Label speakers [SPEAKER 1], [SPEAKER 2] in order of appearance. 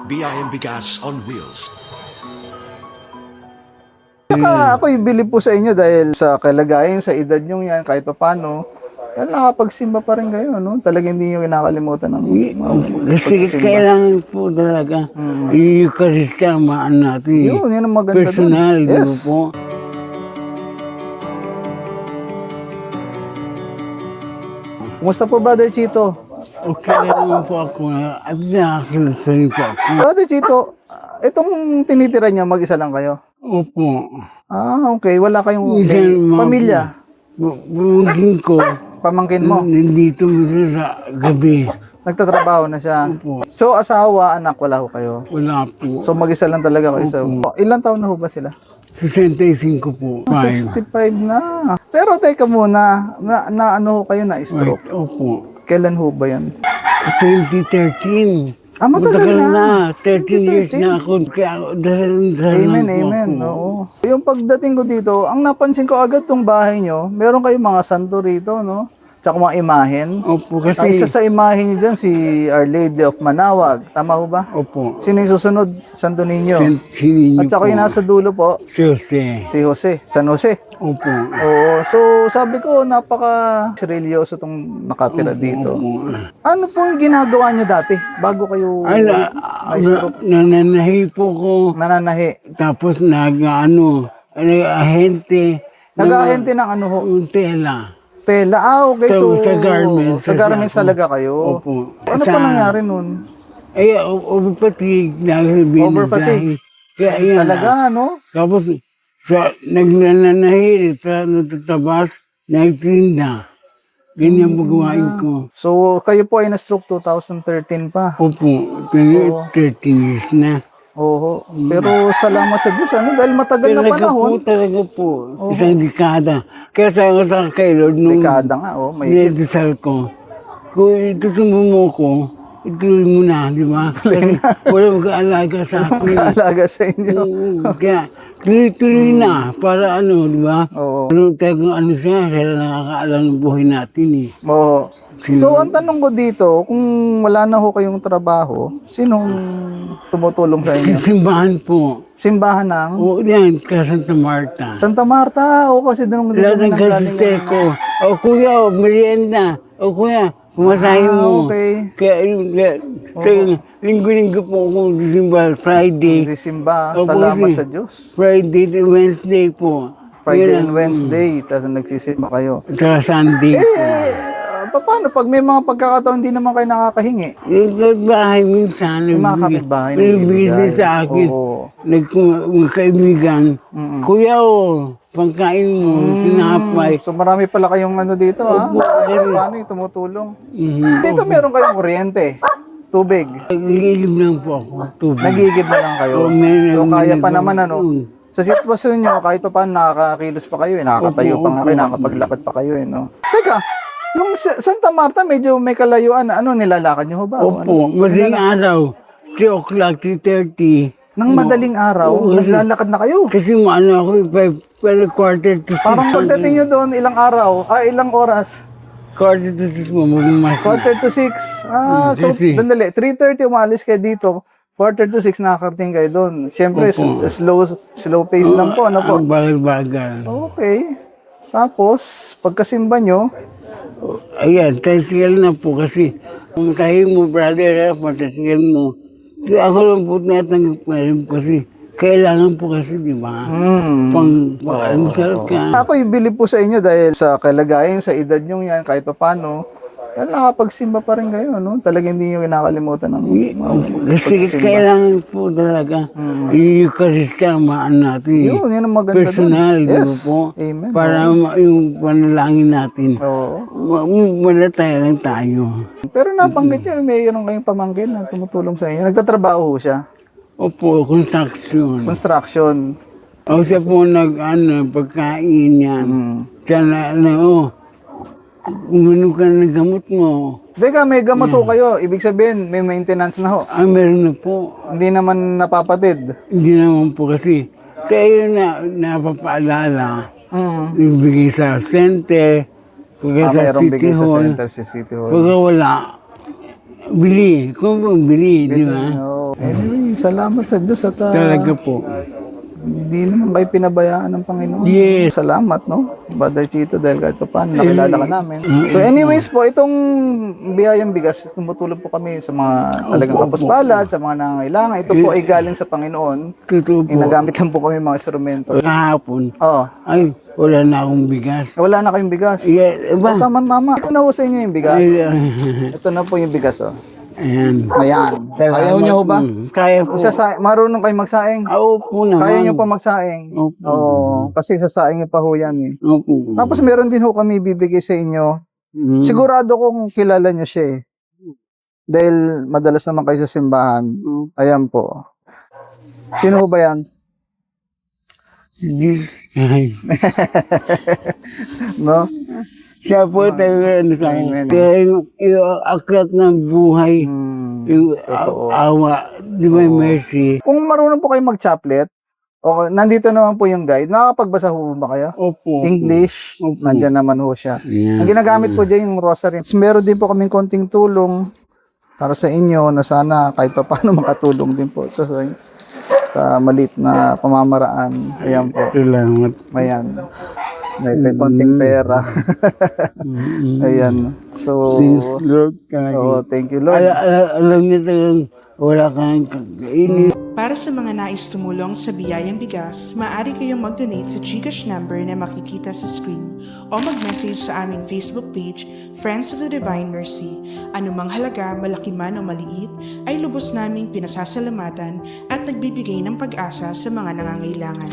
[SPEAKER 1] BIMB Gas on Wheels.
[SPEAKER 2] Saka ako ibilib po sa inyo dahil sa kalagayan, sa edad nyo yan, kahit papano, dahil nakapagsimba pa rin kayo, no? Talagang hindi nyo kinakalimutan ng
[SPEAKER 3] Kasi kailangan po talaga yung Eucharistia maan natin.
[SPEAKER 2] Yun ang maganda
[SPEAKER 3] personal,
[SPEAKER 2] dun.
[SPEAKER 3] di ba
[SPEAKER 2] Yes.
[SPEAKER 3] po?
[SPEAKER 2] Kumusta po, Brother Chito?
[SPEAKER 3] Okay naman po ako at nakakilusa rin po ako.
[SPEAKER 2] Brother Chito, itong tinitira niya, mag-isa lang kayo?
[SPEAKER 3] Opo.
[SPEAKER 2] Okay. Wala kayong may pamilya?
[SPEAKER 3] Bumagin ko,
[SPEAKER 2] Pamangkin mo?
[SPEAKER 3] nandito mo sa gabi.
[SPEAKER 2] Nagtatrabaho na siya?
[SPEAKER 3] Opo.
[SPEAKER 2] So, asawa, anak, wala ho kayo?
[SPEAKER 3] Wala po.
[SPEAKER 2] So, mag-isa lang talaga kayo sa... Ilang taon na ho ba sila?
[SPEAKER 3] 65 po.
[SPEAKER 2] 65 na. Pero teka muna, na ano ho kayo na stroke?
[SPEAKER 3] Right, opo.
[SPEAKER 2] Kailan ho ba yan?
[SPEAKER 3] 2013.
[SPEAKER 2] Matagal na.
[SPEAKER 3] 13 years
[SPEAKER 2] 2013.
[SPEAKER 3] na ako. Kaya dahil
[SPEAKER 2] Amen,
[SPEAKER 3] lang po
[SPEAKER 2] amen.
[SPEAKER 3] ako.
[SPEAKER 2] Oo. Yung pagdating ko dito, ang napansin ko agad tong bahay nyo, meron kayong mga santo rito, no? Tsaka mga imahen.
[SPEAKER 3] Opo,
[SPEAKER 2] Ang
[SPEAKER 3] kasi...
[SPEAKER 2] isa sa imahen nyo dyan, si Our Lady of Manawag. Tama ho ba?
[SPEAKER 3] Opo.
[SPEAKER 2] Sino yung susunod? Santo Niño.
[SPEAKER 3] Sininyo
[SPEAKER 2] At saka yung nasa dulo po,
[SPEAKER 3] Si Jose.
[SPEAKER 2] si Jose. San Jose.
[SPEAKER 3] Opo.
[SPEAKER 2] Oo. So, sabi ko, napaka-seryoso tong nakatira dito.
[SPEAKER 3] Opo.
[SPEAKER 2] Ano po yung ginagawa nyo dati? Bago kayo
[SPEAKER 3] Ay,
[SPEAKER 2] na-stroke?
[SPEAKER 3] nananahi po ko.
[SPEAKER 2] Nananahi.
[SPEAKER 3] Tapos nag-ahente.
[SPEAKER 2] Nag-ahente ng ano ho?
[SPEAKER 3] Yung tela.
[SPEAKER 2] Tela. Okay. So,
[SPEAKER 3] Sa garments.
[SPEAKER 2] Sa garments talaga kayo.
[SPEAKER 3] Opo.
[SPEAKER 2] Ano pa nangyari nun?
[SPEAKER 3] Ay, overfatigue.
[SPEAKER 2] Overfatigue?
[SPEAKER 3] Kaya yan.
[SPEAKER 2] Talaga, no?
[SPEAKER 3] Tapos, nagnananahi, natatabas, nagtinda. Ganyan magawain ko.
[SPEAKER 2] So, kayo po ay na-stroke 2013 pa.
[SPEAKER 3] Opo, 13 years na.
[SPEAKER 2] Oo. Pero salamat sa Diyos, ano? Dahil matagal na panahon.
[SPEAKER 3] Talaga po. Isang dekada. Kaya sa kay Lord, nung
[SPEAKER 2] Dekada nga, may
[SPEAKER 3] dinedasal ko, kung itutumo mo ko, ituloy mo na, di ba? Kasi wala mag-aalaga sa akin.
[SPEAKER 2] alaga sa inyo.
[SPEAKER 3] Kaya tuloy-tuloy na, para ano, di ba?
[SPEAKER 2] Oo.
[SPEAKER 3] Ano siya, sila nakakaalam ng buhay natin eh.
[SPEAKER 2] Oo. So, ang tanong ko dito, kung wala na ho kayong trabaho, sinong tumutulong sa inyo?
[SPEAKER 3] Simbahan po.
[SPEAKER 2] Simbahan ng
[SPEAKER 3] O yan, ka Santa Marta.
[SPEAKER 2] Santa Marta. O kasi doon dito
[SPEAKER 3] Lahat ng
[SPEAKER 2] nanggaling.
[SPEAKER 3] kasiste ko. O kuya, merienda. O kuya, kumasahin mo.
[SPEAKER 2] Okay.
[SPEAKER 3] Kaya linggo-linggo po ako December, Friday.
[SPEAKER 2] Simba.
[SPEAKER 3] Opo,
[SPEAKER 2] Salamat
[SPEAKER 3] kasi
[SPEAKER 2] sa Diyos.
[SPEAKER 3] Friday to Wednesday po.
[SPEAKER 2] Friday
[SPEAKER 3] Yun
[SPEAKER 2] and
[SPEAKER 3] ang-
[SPEAKER 2] Wednesday, tapos nagsisimba kayo.
[SPEAKER 3] At saka Sunday po.
[SPEAKER 2] Paano pag may mga pagkakataon hindi naman kayo nakakahingi?
[SPEAKER 3] Yung bahay minsan,
[SPEAKER 2] Yung mga kapitbahay na
[SPEAKER 3] nagbibigay din
[SPEAKER 2] ibibigay.
[SPEAKER 3] sa akin.
[SPEAKER 2] Oo.
[SPEAKER 3] Magkaibigan. Kuya pagkain mo, tinapay.
[SPEAKER 2] So marami pala kayong ano dito, ha?
[SPEAKER 3] Opo.
[SPEAKER 2] Paano yung tumutulong?
[SPEAKER 3] Mhm.
[SPEAKER 2] Dito meron kayong kuryente, tubig.
[SPEAKER 3] Nag-iigib lang po ako. Tubig.
[SPEAKER 2] Nagigib na lang kayo.
[SPEAKER 3] Oo, may-
[SPEAKER 2] So kaya pa
[SPEAKER 3] may-
[SPEAKER 2] naman ano. Sa sitwasyon nyo, kahit pa paano nakakakilos pa kayo, nakakatayo pa nga kayo, nakakapaglakad pa kayo, no? Teka, yung Santa Marta medyo may kalayuan, ano nilalakad nyo ho ba?
[SPEAKER 3] Opo, madaling araw. 3 o'clock, 3:30.
[SPEAKER 2] Nang madaling araw, naglalakad na kayo.
[SPEAKER 3] Kasi maano ako, quarter to 6.
[SPEAKER 2] Parang pagdating nyo doon, ilang araw, ilang oras?
[SPEAKER 3] Quarter to 6 mo, magmamas.
[SPEAKER 2] Quarter to 6. So,
[SPEAKER 3] Kasi-
[SPEAKER 2] dandali. 3:30 umalis kayo dito. Quarter to 6 nakakarating kayo doon. Siyempre,
[SPEAKER 3] Opo.
[SPEAKER 2] slow pace lang po. Ano po?
[SPEAKER 3] Ang bagal-bagal.
[SPEAKER 2] Okay. Tapos, pagkasimba nyo,
[SPEAKER 3] Ayan, tricycle na po kasi. Pumatahin mo, brother, patasigil mo. Kaya ako lang po natanggap ngayon kasi kailangan po kasi, di ba? Pang-almusal ka.
[SPEAKER 2] ako ibilib po sa inyo dahil sa kalagayan, sa edad nyo yan, kahit pa paano, dahil nakapagsimba pa rin kayo, no? Talagang hindi nyo kinakalimutan ng
[SPEAKER 3] Kasi kailangan po talaga yung Eucharistia maan natin.
[SPEAKER 2] yun ang maganda
[SPEAKER 3] Personal,
[SPEAKER 2] doon.
[SPEAKER 3] di ba
[SPEAKER 2] Yes.
[SPEAKER 3] po?
[SPEAKER 2] Amen.
[SPEAKER 3] Para yung panalangin natin.
[SPEAKER 2] Oo.
[SPEAKER 3] Wala tayo lang tayo.
[SPEAKER 2] Pero nabanggit nyo, mayroon kayong pamangkin na tumutulong sa inyo. Nagtatrabaho ho siya.
[SPEAKER 3] Opo, construction.
[SPEAKER 2] Construction.
[SPEAKER 3] O siya po pagkain yan. Siya uminom ka ng gamot mo.
[SPEAKER 2] Teka, may gamot ho kayo. Ibig sabihin, may maintenance na ho.
[SPEAKER 3] Meron na po.
[SPEAKER 2] Hindi naman napapatid.
[SPEAKER 3] Hindi naman po kasi. Kaya yun napapaalala. Ibigay sa center, pagka sa
[SPEAKER 2] Mayroong
[SPEAKER 3] City
[SPEAKER 2] bigay sa
[SPEAKER 3] Hall.
[SPEAKER 2] center sa City Hall.
[SPEAKER 3] Pagka wala, Bili. Kung bili, di ba?
[SPEAKER 2] Oh. Anyway, salamat sa Diyos at
[SPEAKER 3] Talaga po.
[SPEAKER 2] hindi naman kayo pinabayaan ng Panginoon.
[SPEAKER 3] Yes.
[SPEAKER 2] Salamat, no? Brother Chito, dahil kahit pa paano, nakilala ka namin. So anyways po, itong biyayang bigas, tumutulong po kami sa mga talagang kapuspalad, sa mga nangangailangan. Ito po ay galing sa Panginoon.
[SPEAKER 3] Totoo po.
[SPEAKER 2] Ginagamit lang po kami mga instrumento.
[SPEAKER 3] Kahapon,
[SPEAKER 2] Oh,
[SPEAKER 3] ay, wala na akong bigas.
[SPEAKER 2] wala na kayong bigas.
[SPEAKER 3] Yeah, ba?
[SPEAKER 2] Tama-tama. Ano ho sa inyo yung bigas? Ito na po yung bigas, oh.
[SPEAKER 3] Ayan.
[SPEAKER 2] Ayan. Ayaw niyo ho ba?
[SPEAKER 3] Kaya po.
[SPEAKER 2] Marunong kayo magsaing?
[SPEAKER 3] Opo naman.
[SPEAKER 2] Kaya niyo pa magsaing?
[SPEAKER 3] Opo.
[SPEAKER 2] Oo. Kasi sasaing niyo pa ho yan eh.
[SPEAKER 3] Opo.
[SPEAKER 2] Tapos meron din ho kami bibigay sa inyo.
[SPEAKER 3] Mm.
[SPEAKER 2] Sigurado kong kilala niyo siya eh. Dahil madalas naman kayo sa simbahan. Ayan po. Sino ho ba yan?
[SPEAKER 3] Diyos. Ay.
[SPEAKER 2] No?
[SPEAKER 3] Siya po talaga ano sa akin.
[SPEAKER 2] Amen.
[SPEAKER 3] Kaya yung aklat ng buhay, yung awa, di ba mercy?
[SPEAKER 2] Kung marunong po kayo mag-chaplet, okay, nandito naman po yung guide. Nakakapagbasa ho ba kayo?
[SPEAKER 3] Opo.
[SPEAKER 2] English,
[SPEAKER 3] Opo.
[SPEAKER 2] nandyan naman ho siya.
[SPEAKER 3] Yeah.
[SPEAKER 2] Ang ginagamit po dyan yung rosary. Meron din po kaming konting tulong para sa inyo na sana kahit pa paano makatulong din po ito sa maliit na pamamaraan. Ayan po.
[SPEAKER 3] Salamat.
[SPEAKER 2] Ayan. May konting pera. Ayan. So,
[SPEAKER 3] Thanks, Lord.
[SPEAKER 2] oh, thank you, Lord.
[SPEAKER 3] Alam niyo talagang wala kang kakainin.
[SPEAKER 4] Para sa mga nais tumulong sa biyayang bigas, maaari kayong mag-donate sa GCash number na makikita sa screen o mag-message sa aming Facebook page, Friends of the Divine Mercy. Anumang halaga, malaki man o maliit, ay lubos naming pinasasalamatan at nagbibigay ng pag-asa sa mga nangangailangan.